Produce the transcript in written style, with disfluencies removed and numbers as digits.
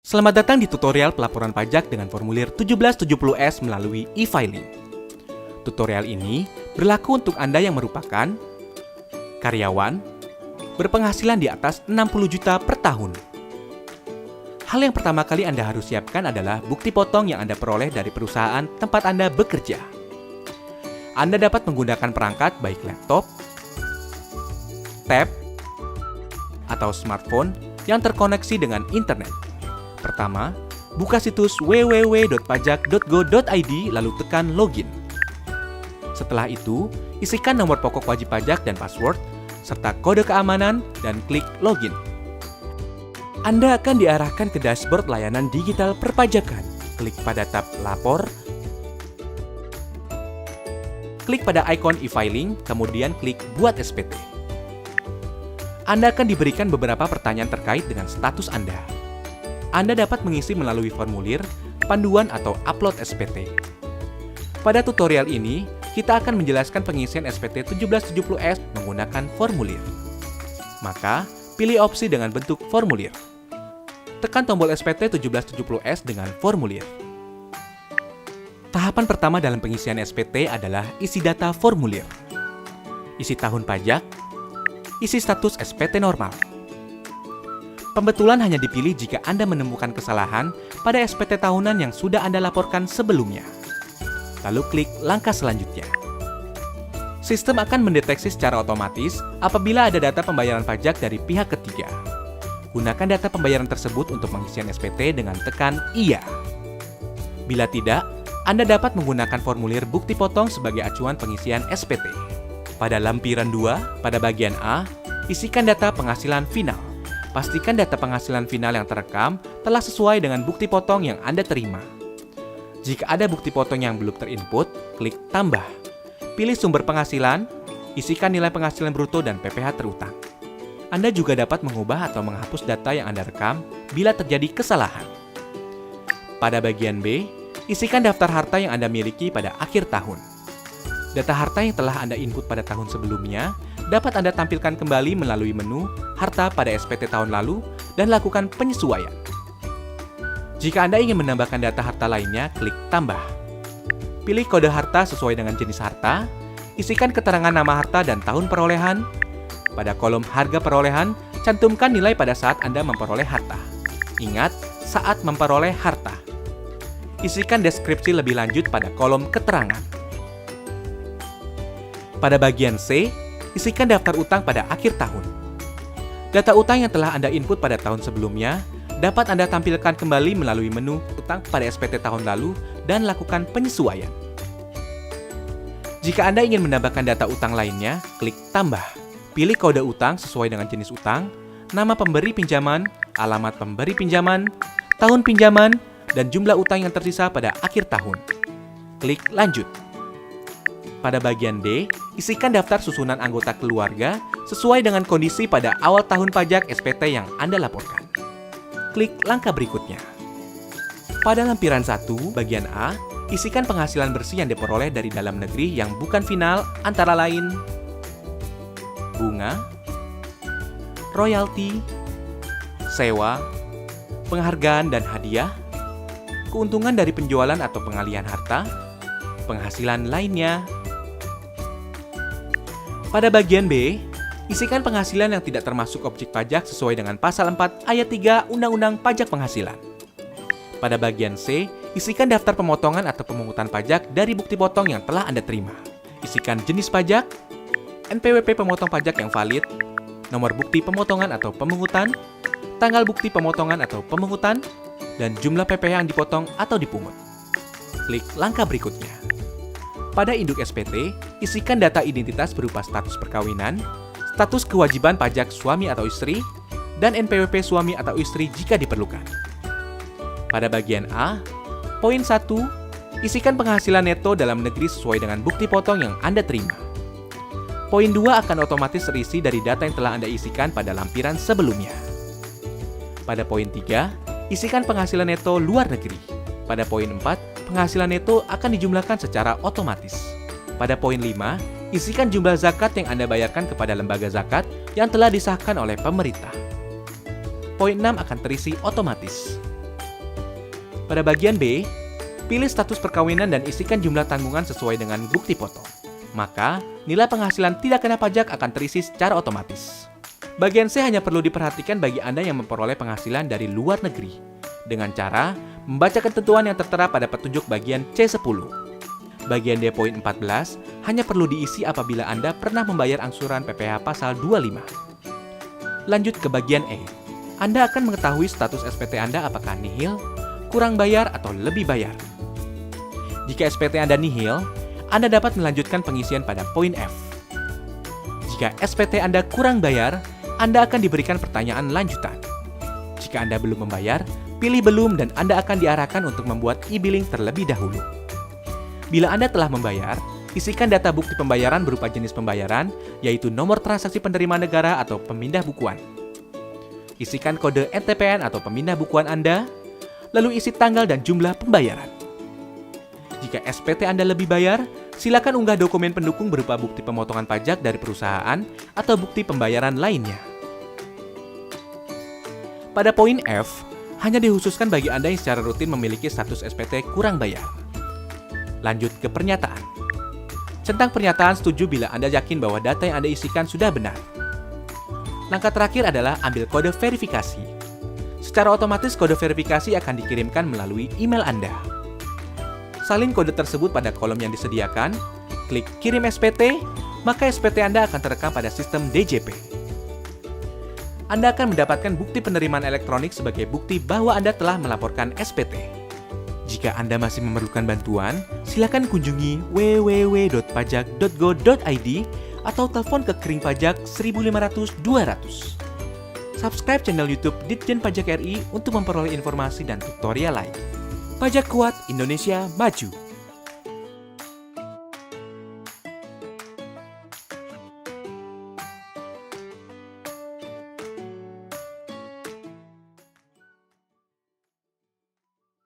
Selamat datang di tutorial pelaporan pajak dengan formulir 1770S melalui e-filing. Tutorial ini berlaku untuk Anda yang merupakan karyawan berpenghasilan di atas 60 juta per tahun. Hal yang pertama kali Anda harus siapkan adalah bukti potong yang Anda peroleh dari perusahaan tempat Anda bekerja. Anda dapat menggunakan perangkat baik laptop, tab, atau smartphone yang terkoneksi dengan internet. Pertama, buka situs www.pajak.go.id lalu tekan login. Setelah itu, isikan nomor pokok wajib pajak dan password, serta kode keamanan dan klik login. Anda akan diarahkan ke dashboard layanan digital perpajakan. Klik pada tab Lapor, klik pada ikon e-filing, kemudian klik Buat SPT. Anda akan diberikan beberapa pertanyaan terkait dengan status Anda. Anda dapat mengisi melalui formulir, panduan, atau upload SPT. Pada tutorial ini, kita akan menjelaskan pengisian SPT 1770S menggunakan formulir. Maka, pilih opsi dengan bentuk formulir. Tekan tombol SPT 1770S dengan formulir. Tahapan pertama dalam pengisian SPT adalah isi data formulir. Isi tahun pajak, isi status SPT normal. Pembetulan hanya dipilih jika Anda menemukan kesalahan pada SPT tahunan yang sudah Anda laporkan sebelumnya. Lalu klik langkah selanjutnya. Sistem akan mendeteksi secara otomatis apabila ada data pembayaran pajak dari pihak ketiga. Gunakan data pembayaran tersebut untuk pengisian SPT dengan tekan Iya. Bila tidak, Anda dapat menggunakan formulir bukti potong sebagai acuan pengisian SPT. Pada lampiran 2, pada bagian A, isikan data penghasilan final. Pastikan data penghasilan final yang terekam telah sesuai dengan bukti potong yang Anda terima. Jika ada bukti potong yang belum terinput, klik Tambah. Pilih sumber penghasilan, isikan nilai penghasilan bruto dan PPh terutang. Anda juga dapat mengubah atau menghapus data yang Anda rekam bila terjadi kesalahan. Pada bagian B, isikan daftar harta yang Anda miliki pada akhir tahun. Data harta yang telah Anda input pada tahun sebelumnya dapat Anda tampilkan kembali melalui menu Harta pada SPT tahun lalu dan lakukan penyesuaian. Jika Anda ingin menambahkan data harta lainnya, klik Tambah. Pilih kode harta sesuai dengan jenis harta, isikan keterangan nama harta dan tahun perolehan. Pada kolom harga perolehan, cantumkan nilai pada saat Anda memperoleh harta. Ingat, saat memperoleh harta. Isikan deskripsi lebih lanjut pada kolom keterangan. Pada bagian C, isikan daftar utang pada akhir tahun. Data utang yang telah Anda input pada tahun sebelumnya dapat Anda tampilkan kembali melalui menu utang pada SPT tahun lalu dan lakukan penyesuaian. Jika Anda ingin menambahkan data utang lainnya, klik Tambah. Pilih kode utang sesuai dengan jenis utang, nama pemberi pinjaman, alamat pemberi pinjaman, tahun pinjaman, dan jumlah utang yang tersisa pada akhir tahun. Klik Lanjut. Pada bagian D, isikan daftar susunan anggota keluarga sesuai dengan kondisi pada awal tahun pajak SPT yang Anda laporkan. Klik langkah berikutnya. Pada lampiran 1, bagian A, isikan penghasilan bersih yang diperoleh dari dalam negeri yang bukan final antara lain bunga, royalti, sewa, penghargaan dan hadiah, keuntungan dari penjualan atau pengalihan harta, penghasilan lainnya. Pada bagian B, isikan penghasilan yang tidak termasuk objek pajak sesuai dengan pasal 4 ayat 3 Undang-Undang Pajak Penghasilan. Pada bagian C, isikan daftar pemotongan atau pemungutan pajak dari bukti potong yang telah Anda terima. Isikan jenis pajak, NPWP pemotong pajak yang valid, nomor bukti pemotongan atau pemungutan, tanggal bukti pemotongan atau pemungutan, dan jumlah PPh yang dipotong atau dipungut. Klik langkah berikutnya. Pada induk SPT, isikan data identitas berupa status perkawinan, status kewajiban pajak suami atau istri, dan NPWP suami atau istri jika diperlukan. Pada bagian A, poin 1, isikan penghasilan neto dalam negeri sesuai dengan bukti potong yang Anda terima. Poin 2 akan otomatis terisi dari data yang telah Anda isikan pada lampiran sebelumnya. Pada poin 3, isikan penghasilan neto luar negeri. Pada poin 4, penghasilan neto akan dijumlahkan secara otomatis. Pada poin 5, isikan jumlah zakat yang Anda bayarkan kepada lembaga zakat yang telah disahkan oleh pemerintah. Poin 6 akan terisi otomatis. Pada bagian B, pilih status perkawinan dan isikan jumlah tanggungan sesuai dengan bukti foto. Maka, nilai penghasilan tidak kena pajak akan terisi secara otomatis. Bagian C hanya perlu diperhatikan bagi Anda yang memperoleh penghasilan dari luar negeri, dengan cara membaca ketentuan yang tertera pada petunjuk bagian C10. Bagian D poin 14 hanya perlu diisi apabila Anda pernah membayar angsuran PPh pasal 25. Lanjut ke bagian E. Anda akan mengetahui status SPT Anda apakah nihil, kurang bayar, atau lebih bayar. Jika SPT Anda nihil, Anda dapat melanjutkan pengisian pada poin F. Jika SPT Anda kurang bayar, Anda akan diberikan pertanyaan lanjutan. Jika Anda belum membayar, pilih belum dan Anda akan diarahkan untuk membuat e-billing terlebih dahulu. Bila Anda telah membayar, isikan data bukti pembayaran berupa jenis pembayaran, yaitu nomor transaksi penerima negara atau pemindah bukuan. Isikan kode NTPN atau pemindah bukuan Anda, lalu isi tanggal dan jumlah pembayaran. Jika SPT Anda lebih bayar, silakan unggah dokumen pendukung berupa bukti pemotongan pajak dari perusahaan atau bukti pembayaran lainnya. Pada poin F, hanya dikhususkan bagi Anda yang secara rutin memiliki status SPT kurang bayar. Lanjut ke pernyataan. Centang pernyataan setuju bila Anda yakin bahwa data yang Anda isikan sudah benar. Langkah terakhir adalah ambil kode verifikasi. Secara otomatis kode verifikasi akan dikirimkan melalui email Anda. Salin kode tersebut pada kolom yang disediakan, klik kirim SPT, maka SPT Anda akan terekam pada sistem DJP. Anda akan mendapatkan bukti penerimaan elektronik sebagai bukti bahwa Anda telah melaporkan SPT. Jika Anda masih memerlukan bantuan, silakan kunjungi www.pajak.go.id atau telepon ke Kering Pajak 1500 200. Subscribe channel YouTube Ditjen Pajak RI untuk memperoleh informasi dan tutorial lain. Pajak kuat, Indonesia maju.